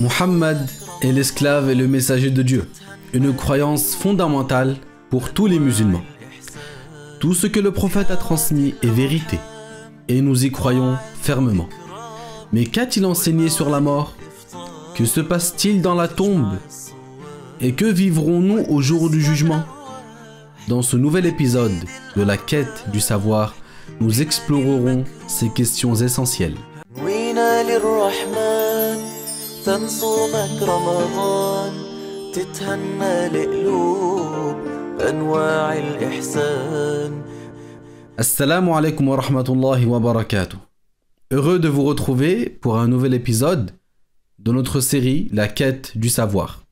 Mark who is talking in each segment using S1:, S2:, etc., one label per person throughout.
S1: Muhammad est l'esclave et le messager de Dieu, une croyance fondamentale pour tous les musulmans. Tout ce que le prophète a transmis est vérité, et nous y croyons fermement. Mais qu'a-t-il enseigné sur la mort? Que se passe-t-il dans la tombe? Et que vivrons-nous au jour du jugement? Dans ce nouvel épisode de la quête du savoir, nous explorerons ces questions essentielles. Assalamu alaikum wa rahmatullahi wa barakatuh. Heureux de vous retrouver pour un nouvel épisode de notre série La quête du savoir.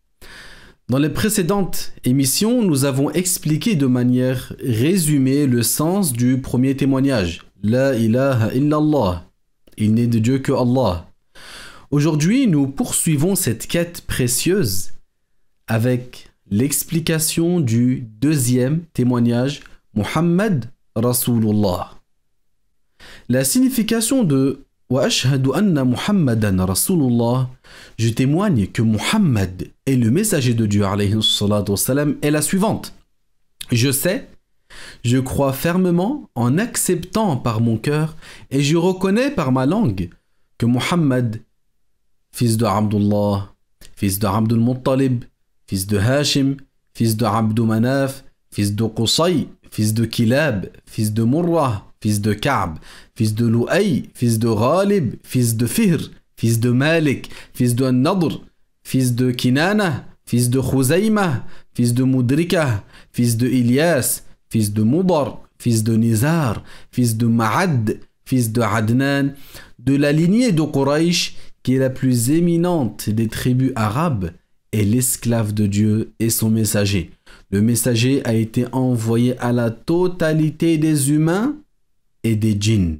S1: Dans les précédentes émissions, nous avons expliqué de manière résumée le sens du premier témoignage. La ilaha illallah. Il n'est de Dieu que Allah. Aujourd'hui, nous poursuivons cette quête précieuse avec l'explication du deuxième témoignage, Muhammad Rasulullah. La signification de Wa ashhadu anna Muhammadan Rasulullah, je témoigne que Muhammad est le messager de Dieu alayhi salatu wassalam, est la suivante. Je sais, je crois fermement en acceptant par mon cœur et je reconnais par ma langue que Muhammad, fils de Abdullah, fils de Abdul Muttalib, fils de Hashim, fils de Abdou Manaf, fils de Qusay, fils de Kilab, fils de Murrah, fils de Ka'b, fils de Lu'ay, fils de Ghalib, fils de Fihr, fils de Malik, fils de Nadr, fils de Kinana, fils de Khuzayma, fils de Mudrika, fils de Ilyas, fils de Mudar, fils de Nizar, fils de Ma'ad, fils de Adnan, de la lignée de Quraysh, qui est la plus éminente des tribus arabes, est l'esclave de Dieu et son messager. Le messager a été envoyé à la totalité des humains et des djinns.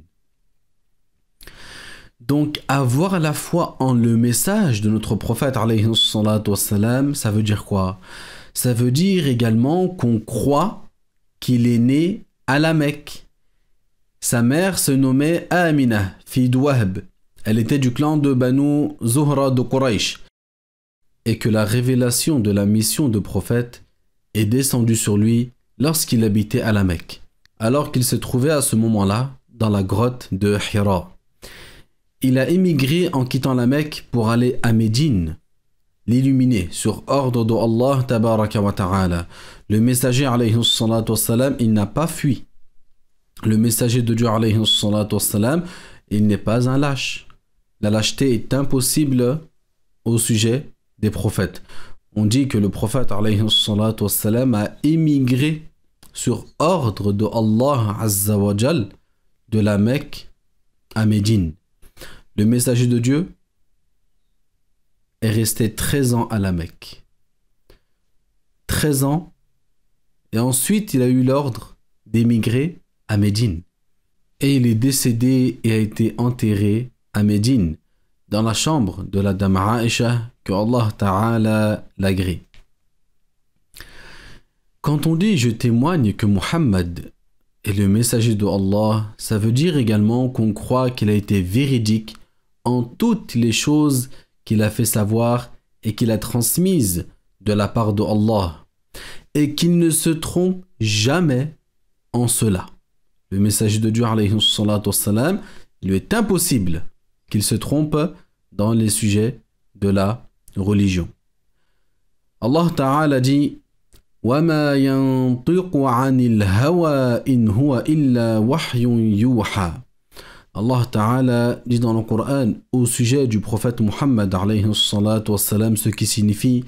S1: Donc, avoir la foi en le message de notre prophète, alayhi salatu wassalam, ça veut dire quoi? Ça veut dire également qu'on croit qu'il est né à la Mecque. Sa mère se nommait Amina, fille d'Wahb. Elle était du clan de Banu Zuhra de Quraysh. Et que la révélation de la mission de prophète est descendue sur lui lorsqu'il habitait à la Mecque, alors qu'il se trouvait à ce moment-là dans la grotte de Hira. Il a émigré en quittant la Mecque pour aller à Médine, l'illuminer sur ordre de Allah tabaraka wa ta'ala. Le messager alayhi salatu wassalam, il n'a pas fui. Le messager de Dieu alayhi salatu wassalam, il n'est pas un lâche. La lâcheté est impossible au sujet des prophètes. On dit que le prophète alayhi salatu wassalam a émigré sur ordre de Allah azza wa jal de la Mecque à Médine. Le messager de Dieu est resté 13 ans à la Mecque. 13 ans, et ensuite il a eu l'ordre d'émigrer à Médine. Et il est décédé et a été enterré à Médine, dans la chambre de la dame Aïcha, que Allah Ta'ala l'agrée. Quand on dit « je témoigne que Muhammad est le messager de Allah », ça veut dire également qu'on croit qu'il a été véridique en toutes les choses qu'il a fait savoir et qu'il a transmises de la part de Allah, et qu'il ne se trompe jamais en cela. Le messager de Dieu, alayhi salatu wassalam, il lui est impossible qu'il se trompe dans les sujets de la religion. Allah Ta'ala dit وَمَا يَنطِقُ عَنِ الْهَوَى إِنْ هُوَ إِلَّا وَحْيٌ يُوحَى. Allah Ta'ala dit dans le Coran au sujet du prophète Muhammad alayhi salatu wassalam, ce qui signifie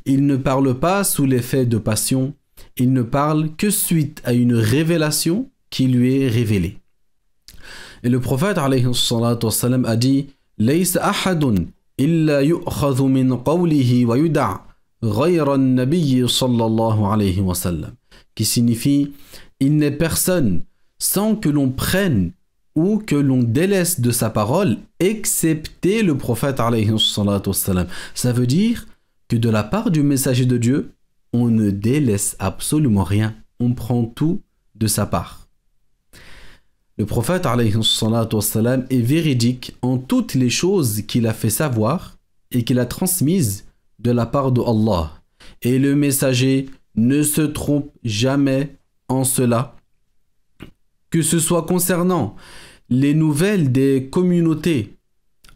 S1: il ne parle pas sous l'effet de passion, il ne parle que suite à une révélation qui lui est révélée. Et le prophète alayhi salatu wassalam a dit لَيْسَ أَحَدٌ إِلَّا يُؤْخَذُ مِنْ قَوْلِهِ وَيُدَعْ غَيْرَ النَّبِيِّ صلى الله عليه وسلم, qui signifie il n'est personne sans que l'on prenne ou que l'on délaisse de sa parole excepté le prophète alayhi salatu wassalam. Ça veut dire que de la part du messager de Dieu, on ne délaisse absolument rien, on prend tout de sa part. Le prophète alayhi salatu wassalam est véridique en toutes les choses qu'il a fait savoir et qu'il a transmises de la part de Allah. Et le messager ne se trompe jamais en cela, que ce soit concernant les nouvelles des communautés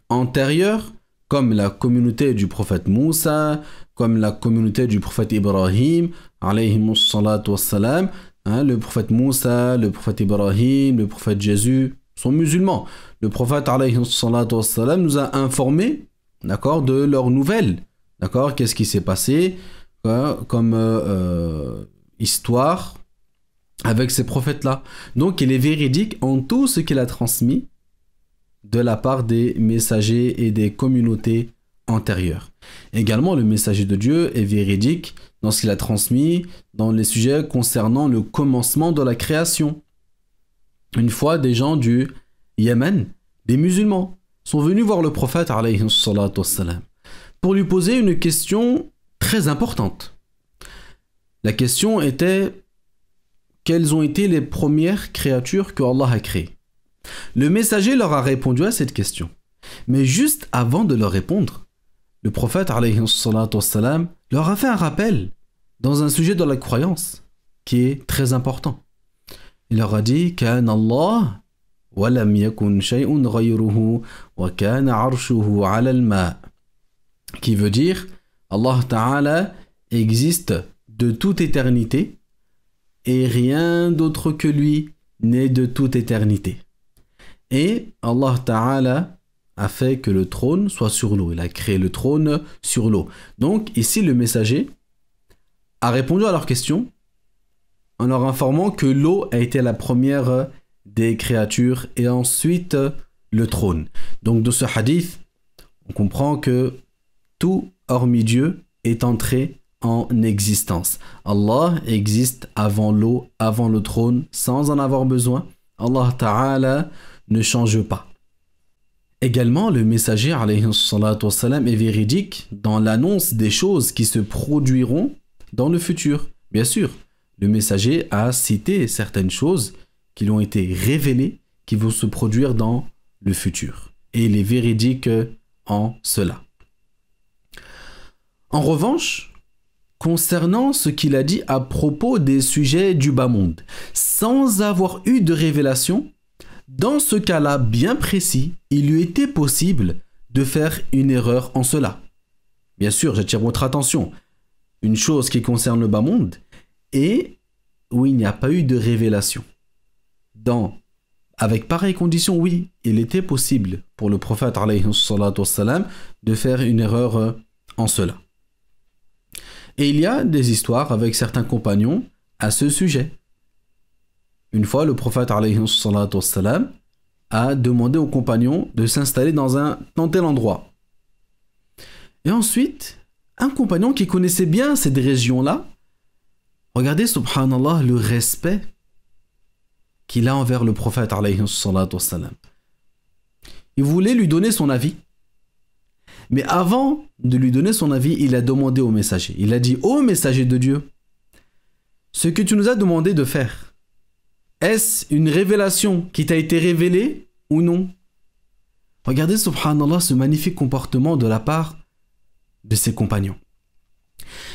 S1: antérieures, comme la communauté du prophète Moussa, comme la communauté du prophète Ibrahim, alayhi salatu wassalam. Le prophète Moussa, le prophète Ibrahim, le prophète Jésus sont musulmans. Le prophète alayhi salatu wassalam nous a informés, d'accord, de leurs nouvelles. D'accord, qu'est-ce qui s'est passé comme histoire avec ces prophètes-là. Donc il est véridique en tout ce qu'il a transmis de la part des messagers et des communautés antérieures. Également, le messager de Dieu est véridique dans ce qu'il a transmis dans les sujets concernant le commencement de la création. Une fois, des gens du Yémen, des musulmans, sont venus voir le prophète alayhi salatu wassalam pour lui poser une question très importante. La question était: quelles ont été les premières créatures que Allah a créées? Le messager leur a répondu à cette question. Mais juste avant de leur répondre, le prophète alayhi salatu wassalam leur a fait un rappel dans un sujet de la croyance qui est très important. Il leur a dit: Kana Allah wa lam yakun shay'un ghayruhu wa kana 'arshuhu 'ala al-ma', qui veut dire Allah Ta'ala existe de toute éternité et rien d'autre que lui n'est de toute éternité. Et Allah Ta'ala a fait que le trône soit sur l'eau. Il a créé le trône sur l'eau. Donc ici le messager a répondu à leur question en leur informant que l'eau a été la première des créatures et ensuite le trône. Donc de ce hadith, on comprend que tout hormis Dieu est entré en existence. Allah existe avant l'eau, avant le trône, sans en avoir besoin. Allah Ta'ala ne change pas. Également, le messager alayhi salatu wassalam est véridique dans l'annonce des choses qui se produiront dans le futur. Bien sûr, le messager a cité certaines choses qui lui ont été révélées, qui vont se produire dans le futur. Et il est véridique en cela. En revanche, concernant ce qu'il a dit à propos des sujets du bas monde, sans avoir eu de révélation, dans ce cas-là bien précis, il lui était possible de faire une erreur en cela. Bien sûr, j'attire votre attention. Une chose qui concerne le bas monde et où il n'y a pas eu de révélation. Avec pareille condition, oui, il était possible pour le prophète alayhi salatu wassalam de faire une erreur en cela. Et il y a des histoires avec certains compagnons à ce sujet. Une fois, le prophète alayhi salatu wassalam a demandé aux compagnons de s'installer dans tel endroit. Et ensuite, un compagnon qui connaissait bien cette région-là, regardez, subhanallah, le respect qu'il a envers le prophète alayhi salatu wassalam. Il voulait lui donner son avis. Mais avant de lui donner son avis, il a demandé au messager. Il a dit: ô messager de Dieu, ce que tu nous as demandé de faire, est-ce une révélation qui t'a été révélée ou non? Regardez, subhanallah, ce magnifique comportement de la part de ses compagnons.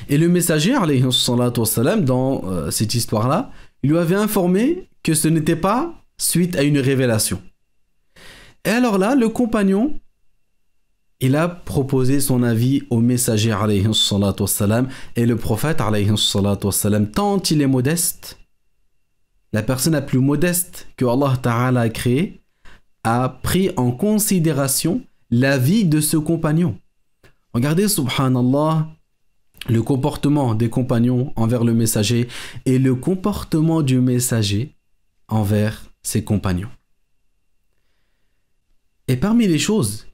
S1: Et le messager, alayhi salatu wassalam, dans cette histoire-là, il lui avait informé que ce n'était pas suite à une révélation. Et alors là, le compagnon, il a proposé son avis au messager, alayhi salatu wassalam, et le prophète, alayhi salatu wassalam, tant il est modeste, la personne la plus modeste que Allah Ta'ala a créée, a pris en considération l'avis de ce compagnon. Regardez, subhanallah, le comportement des compagnons envers le messager et le comportement du messager envers ses compagnons. Et parmi les choses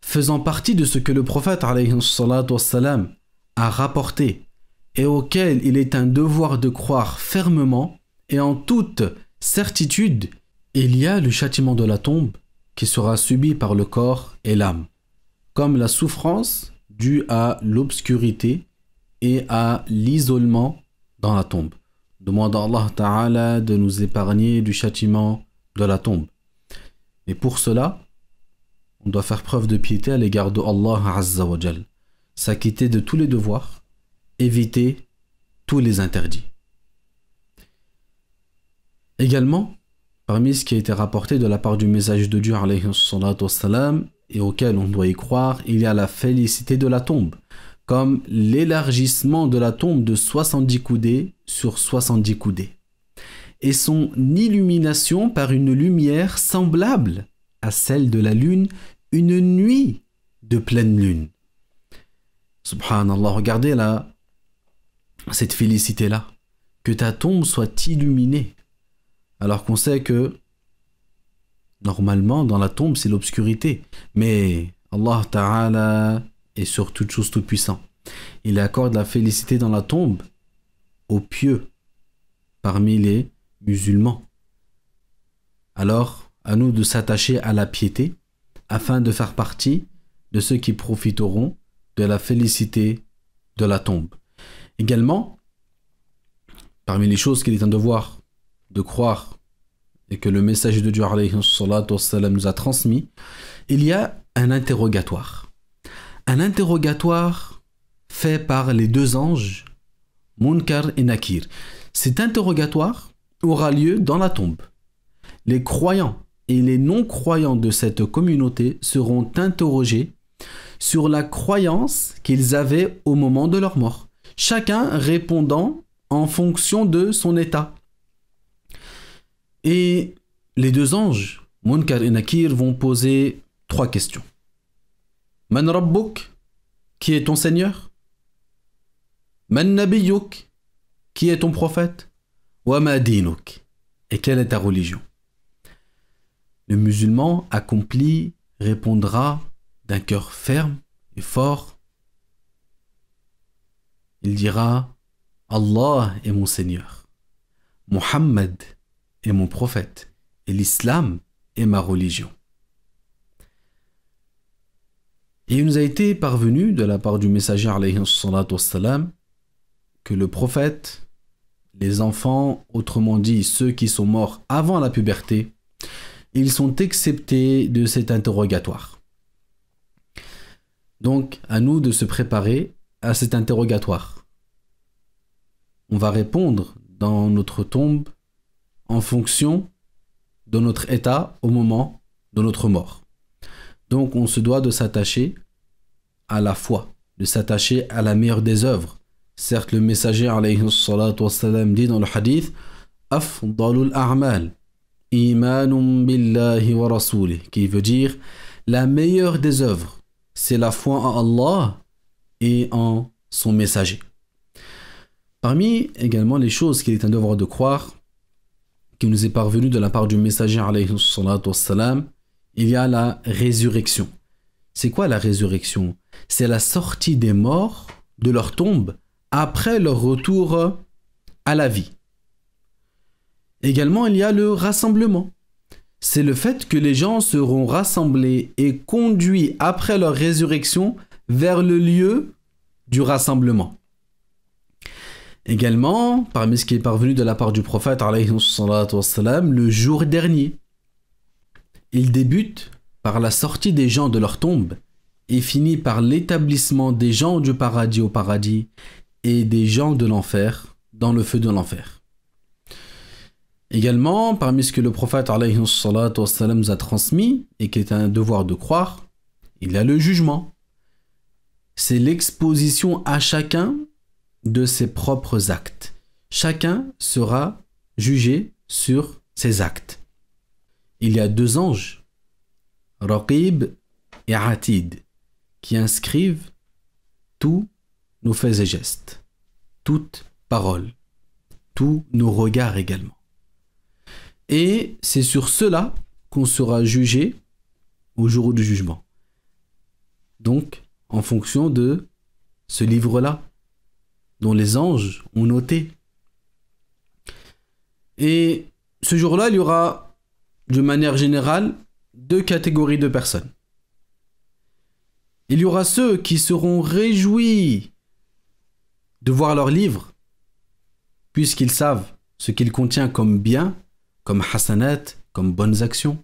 S1: faisant partie de ce que le prophète alayhi salatu wassalam a rapporté et auquel il est un devoir de croire fermement et en toute certitude, il y a le châtiment de la tombe qui sera subi par le corps et l'âme, comme la souffrance due à l'obscurité et à l'isolement dans la tombe. Demandons à Allah Ta'ala de nous épargner du châtiment de la tombe. Et pour cela, on doit faire preuve de piété à l'égard de Allah Azza wa Jal, s'acquitter de tous les devoirs, éviter tous les interdits. Également, parmi ce qui a été rapporté de la part du messager de Dieu alayhi salatu wassalam, et auquel on doit y croire, il y a la félicité de la tombe, comme l'élargissement de la tombe de 70 coudées sur 70 coudées, et son illumination par une lumière semblable à celle de la lune, une nuit de pleine lune. Subhanallah, regardez là, cette félicité-là, que ta tombe soit illuminée, alors qu'on sait que normalement dans la tombe c'est l'obscurité, mais Allah Ta'ala est sur toute chose tout puissant. Il accorde la félicité dans la tombe aux pieux parmi les musulmans. Alors, à nous de s'attacher à la piété afin de faire partie de ceux qui profiteront de la félicité de la tombe. Également, parmi les choses qu'il est un devoir de croire et que le messager de Dieu alayhi salatu wassalam nous a transmis, il y a un interrogatoire. Un interrogatoire fait par les deux anges, Munkar et Nakir. Cet interrogatoire aura lieu dans la tombe. Les croyants et les non-croyants de cette communauté seront interrogés sur la croyance qu'ils avaient au moment de leur mort, chacun répondant en fonction de son état. Et les deux anges, Munkar et Nakir, vont poser 3 questions. Man Rabbuk, qui est ton Seigneur? Man Nabiyyuk, qui est ton prophète? Wa ma dinuk, et quelle est ta religion? Le musulman accompli répondra d'un cœur ferme et fort. Il dira: Allah est mon Seigneur, Muhammad est mon prophète, et l'islam est ma religion. Et il nous a été parvenu de la part du messager alayhi salatu wassalam que le prophète, les enfants, autrement dit ceux qui sont morts avant la puberté, ils sont exceptés de cet interrogatoire. Donc, à nous de se préparer à cet interrogatoire. On va répondre dans notre tombe en fonction de notre état au moment de notre mort. Donc, on se doit de s'attacher à la foi, de s'attacher à la meilleure des œuvres. Certes, le messager alayhi salatu wassalam dit dans le hadith: Afdalul a'mal imanun billahi wa rasoulih, qui veut dire la meilleure des œuvres, c'est la foi en Allah et en son messager. Parmi également les choses qu'il est un devoir de croire, qui nous est parvenu de la part du messager alayhi salatu wassalam, il y a la résurrection. C'est quoi la résurrection? C'est la sortie des morts de leur tombe après leur retour à la vie. Également, il y a le rassemblement. C'est le fait que les gens seront rassemblés et conduits après leur résurrection vers le lieu du rassemblement. Également, parmi ce qui est parvenu de la part du prophète alayhi salatu wassalam, le jour dernier. Il débute par la sortie des gens de leur tombe et finit par l'établissement des gens du paradis au paradis et des gens de l'enfer dans le feu de l'enfer. Également, parmi ce que le prophète alayhi salatu wassalam nous a transmis et qui est un devoir de croire, il y a le jugement. C'est l'exposition à chacun de ses propres actes. Chacun sera jugé sur ses actes. Il y a 2 anges, Raqib et Atid, qui inscrivent tous nos faits et gestes, toutes paroles, tous nos regards également. Et c'est sur cela qu'on sera jugé au jour du jugement. Donc, en fonction de ce livre-là, dont les anges ont noté. Et ce jour-là, il y aura, de manière générale, 2 catégories de personnes. Il y aura ceux qui seront réjouis de voir leur livre, puisqu'ils savent ce qu'il contient comme bien, comme hasanat, comme bonnes actions.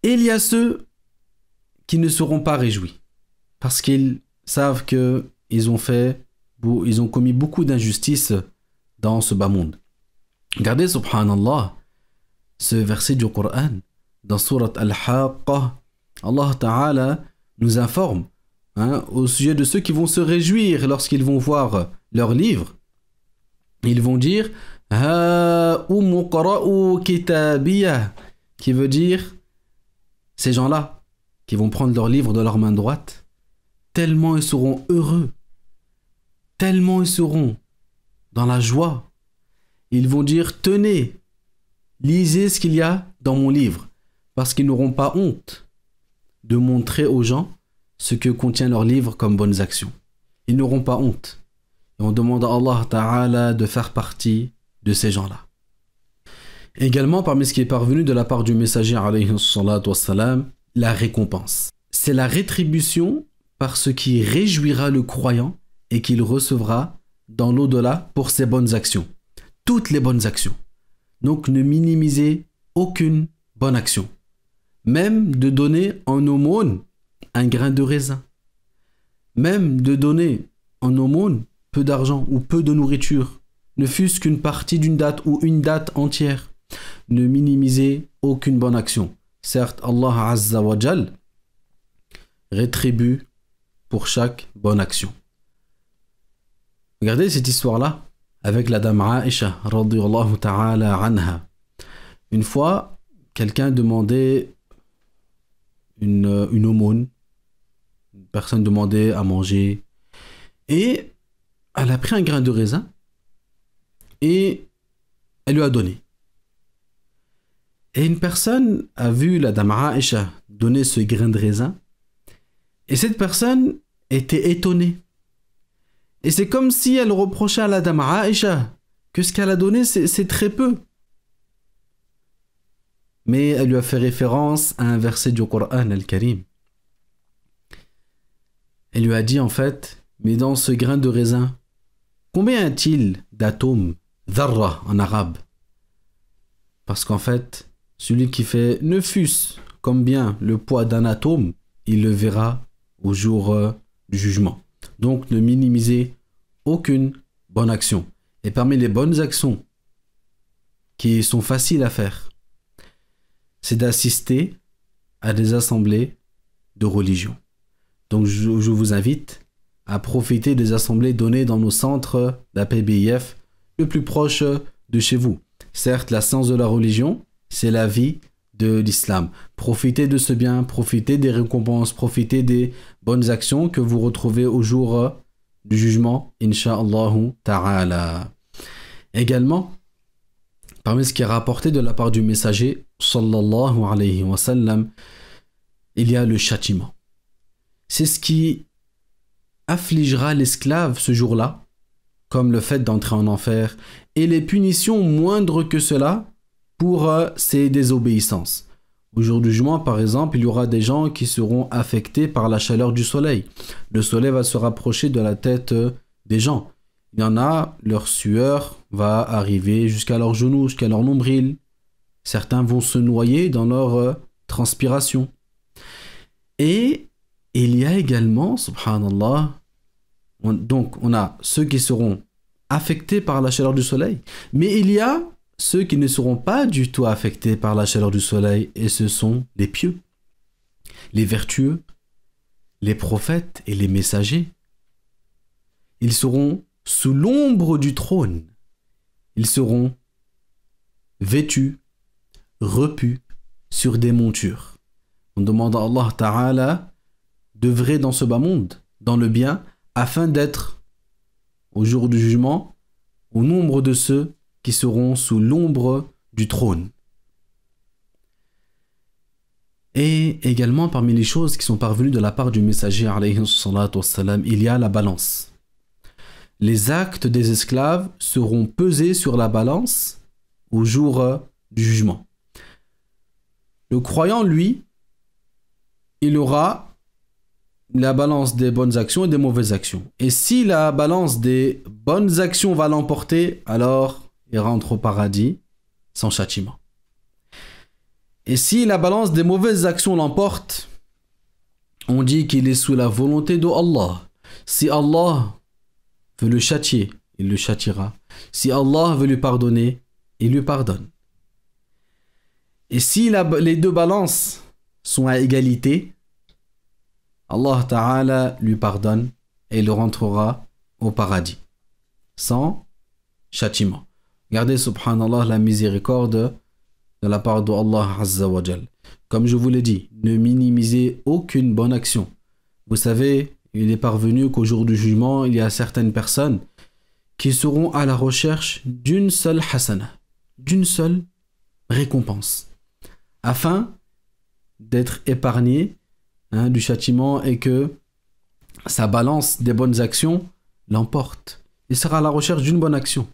S1: Et il y a ceux qui ne seront pas réjouis parce qu'ils savent qu'ils ont commis beaucoup d'injustices dans ce bas monde. Regardez, subhanallah, ce verset du Coran, dans Surat Al-Haqqa, Allah Ta'ala nous informe au sujet de ceux qui vont se réjouir lorsqu'ils vont voir leur livre. Ils vont dire Ha umqra'u kitabiyah, qui veut dire ces gens-là qui vont prendre leur livre de leur main droite, tellement ils seront heureux, tellement ils seront dans la joie. Ils vont dire tenez, lisez ce qu'il y a dans mon livre, parce qu'ils n'auront pas honte de montrer aux gens ce que contient leur livre comme bonnes actions. Ils n'auront pas honte. Et on demande à Allah Ta'ala de faire partie de ces gens-là. Également, parmi ce qui est parvenu de la part du messager alayhi salatu wassalam, la récompense. C'est la rétribution par ce qui réjouira le croyant et qu'il recevra dans l'au-delà pour ses bonnes actions. Toutes les bonnes actions. Donc ne minimisez aucune bonne action. Même de donner en aumône un grain de raisin. Même de donner en aumône peu d'argent ou peu de nourriture. Ne fût-ce qu'une partie d'une date ou une date entière. Ne minimisez aucune bonne action. Certes, Allah Azza wa Jal rétribue pour chaque bonne action. Regardez cette histoire-là avec la dame Aïcha radiyallahu ta'ala anha. Une fois, quelqu'un demandait une aumône. Une personne demandait à manger. Et elle a pris un grain de raisin et elle lui a donné. Et une personne a vu la dame Aïcha donner ce grain de raisin. Et cette personne était étonnée. Et c'est comme si elle reprochait à la dame Aïcha que ce qu'elle a donné, c'est très peu. Mais elle lui a fait référence à un verset du Coran Al-Karim. Elle lui a dit en fait, mais dans ce grain de raisin, combien a-t-il d'atomes, dharra en arabe? Parce qu'en fait, celui qui fait ne fût-ce combien le poids d'un atome, il le verra au jour du jugement. Donc ne minimisez aucune bonne action. Et parmi les bonnes actions qui sont faciles à faire, c'est d'assister à des assemblées de religion. Donc je vous invite à profiter des assemblées données dans nos centres d'APBIF le plus proche de chez vous. Certes, la science de la religion, c'est la vie de l'islam. Profitez de ce bien, profitez des récompenses, profitez des bonnes actions que vous retrouvez au jour du jugement, Inch'Allah ta'ala. Également, parmi ce qui est rapporté de la part du messager, sallallahu alayhi wa sallam, il y a le châtiment. C'est ce qui affligera l'esclave ce jour-là, comme le fait d'entrer en enfer, et les punitions moindres que cela pour ses désobéissances. Au jour du jugement, par exemple, il y aura des gens qui seront affectés par la chaleur du soleil. Le soleil va se rapprocher de la tête des gens. Il y en a, leur sueur va arriver jusqu'à leurs genoux, jusqu'à leur nombril. Certains vont se noyer dans leur transpiration. Et il y a également, subhanallah, donc on a ceux qui seront affectés par la chaleur du soleil, mais il y a ceux qui ne seront pas du tout affectés par la chaleur du soleil, et ce sont les pieux, les vertueux, les prophètes et les messagers. Ils seront sous l'ombre du trône. Ils seront vêtus, repus sur des montures. On demande à Allah Ta'ala d'œuvrer dans ce bas monde, dans le bien, afin d'être, au jour du jugement, au nombre de ceux qui seront sous l'ombre du trône. Et également, parmi les choses qui sont parvenues de la part du messager, alayhi salatu wassalam, il y a la balance. Les actes des esclaves seront pesés sur la balance au jour du jugement. Le croyant, lui, il aura la balance des bonnes actions et des mauvaises actions. Et si la balance des bonnes actions va l'emporter, alors il rentre au paradis sans châtiment. Et si la balance des mauvaises actions l'emporte, on dit qu'il est sous la volonté d'Allah. Si Allah veut le châtier, il le châtiera. Si Allah veut lui pardonner, il lui pardonne. Et si les deux balances sont à égalité, Allah Ta'ala lui pardonne et il rentrera au paradis, sans châtiment. Regardez, subhanallah, la miséricorde de la part d'Allah Azza wa Jal. Comme je vous l'ai dit, ne minimisez aucune bonne action. Vous savez, il est parvenu qu'au jour du jugement, il y a certaines personnes qui seront à la recherche d'une seule hasana, d'une seule récompense, afin d'être épargné du châtiment et que sa balance des bonnes actions l'emporte. Il sera à la recherche d'une bonne action.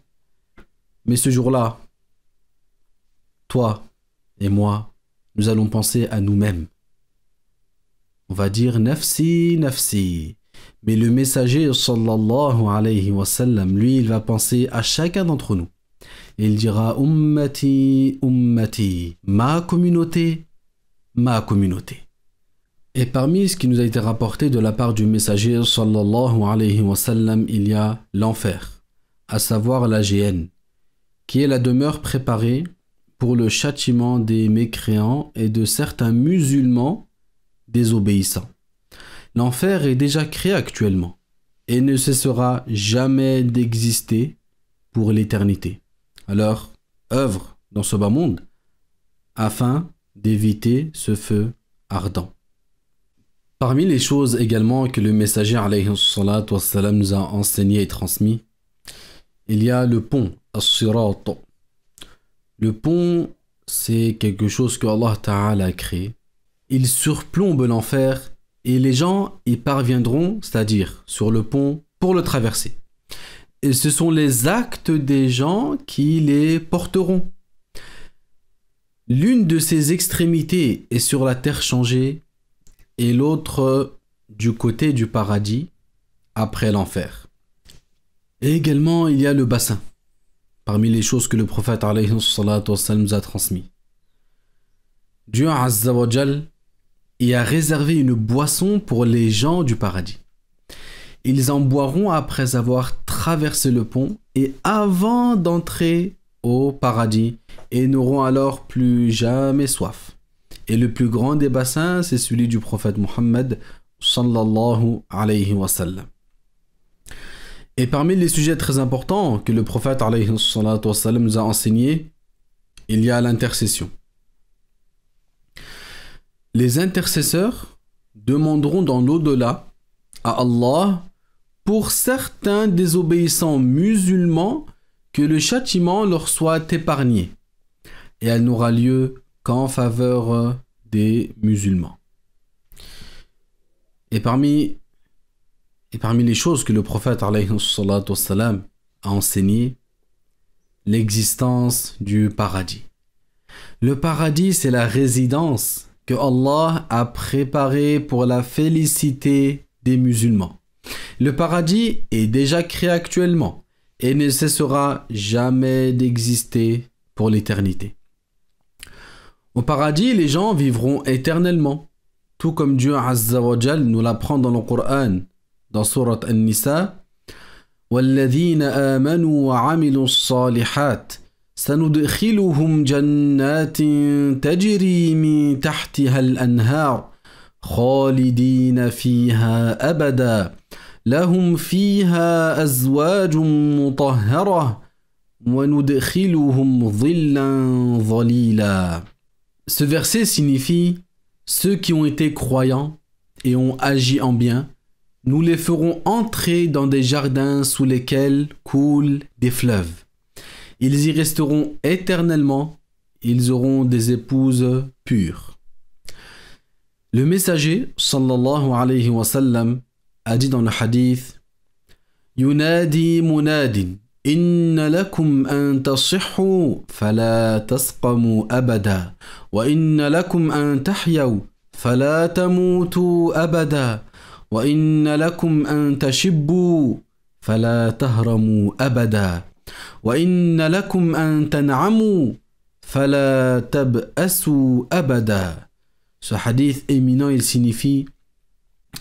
S1: Mais ce jour-là, toi et moi, nous allons penser à nous-mêmes. On va dire nafsi, nafsi. Mais le messager, sallallahu alayhi wa sallam, lui, il va penser à chacun d'entre nous. Et il dira ummati, ummati, ma communauté, ma communauté. Et parmi ce qui nous a été rapporté de la part du messager, sallallahu alayhi wa sallam, il y a l'enfer, à savoir la géhenne, qui est la demeure préparée pour le châtiment des mécréants et de certains musulmans désobéissants. L'enfer est déjà créé actuellement et ne cessera jamais d'exister pour l'éternité. Alors, œuvre dans ce bas monde afin d'éviter ce feu ardent. Parmi les choses également que le messager alayhi salatu wassalam nous a enseigné et transmis, il y a le pont, as-sirat. Le pont, c'est quelque chose que Allah Ta'ala a créé. Il surplombe l'enfer et les gens y parviendront, c'est-à-dire sur le pont, pour le traverser. Et ce sont les actes des gens qui les porteront. L'une de ces extrémités est sur la terre changée et l'autre du côté du paradis après l'enfer. Et également, il y a le bassin, parmi les choses que le prophète alayhi salatu wassalam nous a transmis. Dieu Azza wa Jal y a réservé une boisson pour les gens du paradis. Ils en boiront après avoir traversé le pont et avant d'entrer au paradis et n'auront alors plus jamais soif. Et le plus grand des bassins, c'est celui du prophète Muhammad sallallahu alayhi wa sallam. Et parmi les sujets très importants que le prophète alayhi salatu wa sallam nous a enseignés, il y a l'intercession. Les intercesseurs demanderont dans l'au-delà à Allah pour certains désobéissants musulmans que le châtiment leur soit épargné. Et elle n'aura lieu qu'en faveur des musulmans. Et parmi les choses que le prophète alayhi salatu wassalam a enseigné, l'existence du paradis. Le paradis, c'est la résidence que Allah a préparée pour la félicité des musulmans. Le paradis est déjà créé actuellement et ne cessera jamais d'exister pour l'éternité. Au paradis, les gens vivront éternellement, tout comme Dieu Azza wa Jal nous l'apprend dans le Coran, dans Surat An-Nisa, وَالَّذِينَ آمَنُوا وَعَمِلُوا الصَّالِحَاتِ سَنُدْخِلُهُمْ جَنَّاتٍ تَجْرِي مِنْ تَحْتِهَا الْأَنْهَارُ خَالِدِينَ فِيهَا أَبَدًا لَهُمْ فِيهَا أَزْوَاجٌ مُطَهَّرَةٌ وَنُدْخِلُهُمْ ظِلًّا ظَلِيلًا. Ce verset signifie « Ceux qui ont été croyants et ont agi en bien, nous les ferons entrer dans des jardins sous lesquels coulent des fleuves. Ils y resteront éternellement, ils auront des épouses pures. » Le messager, sallallahu alayhi wa sallam, a dit dans le hadith « Yunadi munadin, inna lakum an tasihhu, fala tasqamu abada, wa inna lakum an tahyaw, fala tamutu abada, wa inna lakum an tashibbu, fala tahramu abada. وإن لكم أن تنعموا فَلَا تَبْأَسُوا أَبَدًا. Ce hadith éminent, il signifie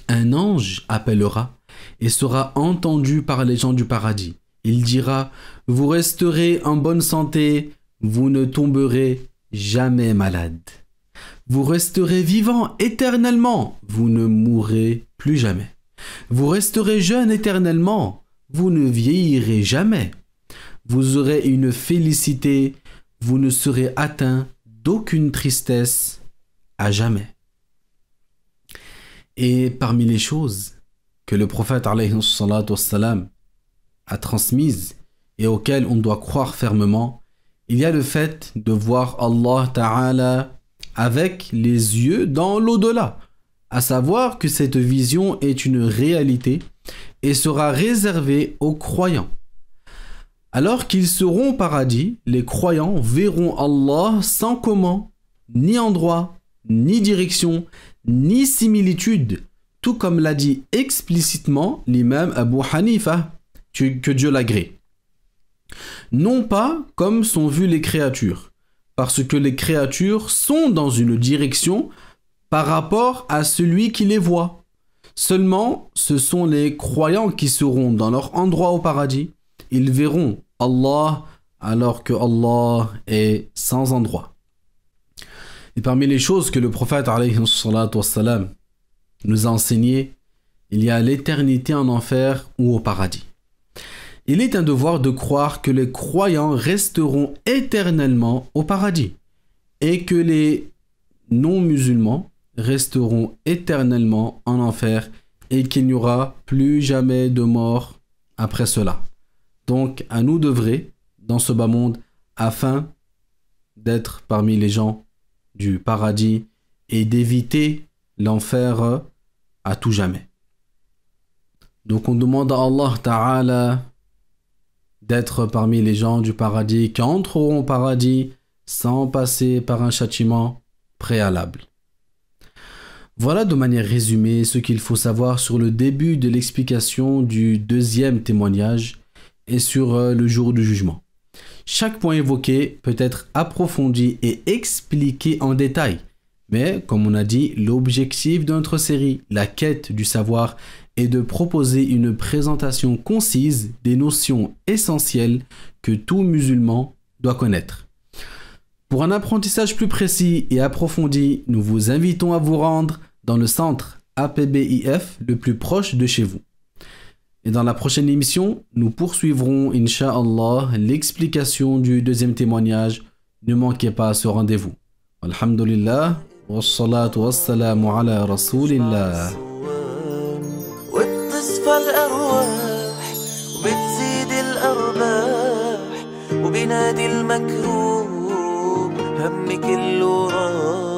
S1: un ange appellera et sera entendu par les gens du paradis. Il dira, vous resterez en bonne santé, vous ne tomberez jamais malade. Vous resterez vivant éternellement, vous ne mourrez plus jamais. Vous resterez jeune éternellement, vous ne vieillirez jamais. Vous aurez une félicité, vous ne serez atteint d'aucune tristesse à jamais. Et parmi les choses que le prophète alayhi salatu wassalam a transmises et auxquelles on doit croire fermement, il y a le fait de voir Allah Ta'ala avec les yeux dans l'au-delà, à savoir que cette vision est une réalité et sera réservée aux croyants. Alors qu'ils seront au paradis, les croyants verront Allah sans comment, ni endroit, ni direction, ni similitude, tout comme l'a dit explicitement l'imam Abu Hanifa, que Dieu l'agrée. Non pas comme sont vues les créatures, parce que les créatures sont dans une direction par rapport à celui qui les voit. Seulement, ce sont les croyants qui seront dans leur endroit au paradis. Ils verront Allah alors que Allah est sans endroit. Et parmi les choses que le prophète alayhi salatu wassalam nous a enseigné, il y a l'éternité en enfer ou au paradis. Il est un devoir de croire que les croyants resteront éternellement au paradis et que les non-musulmans resteront éternellement en enfer et qu'il n'y aura plus jamais de mort après cela. Donc, à nous d'œuvrer dans ce bas monde afin d'être parmi les gens du paradis et d'éviter l'enfer à tout jamais. Donc, on demande à Allah Ta'ala d'être parmi les gens du paradis qui entreront au paradis sans passer par un châtiment préalable. Voilà de manière résumée ce qu'il faut savoir sur le début de l'explication du deuxième témoignage et sur le jour du jugement. Chaque point évoqué peut être approfondi et expliqué en détail. Mais, comme on a dit, l'objectif de notre série, la quête du savoir, est de proposer une présentation concise des notions essentielles que tout musulman doit connaître. Pour un apprentissage plus précis et approfondi, nous vous invitons à vous rendre dans le centre APBIF le plus proche de chez vous. Et dans la prochaine émission, nous poursuivrons, Inch'Allah, l'explication du deuxième témoignage. Ne manquez pas ce rendez-vous. Alhamdulillah, wassalatu wassalamu ala rasulillah.
S2: وبتصفى الأرواح وبتزيد الأرباح وبنادي المكروب هم كله راح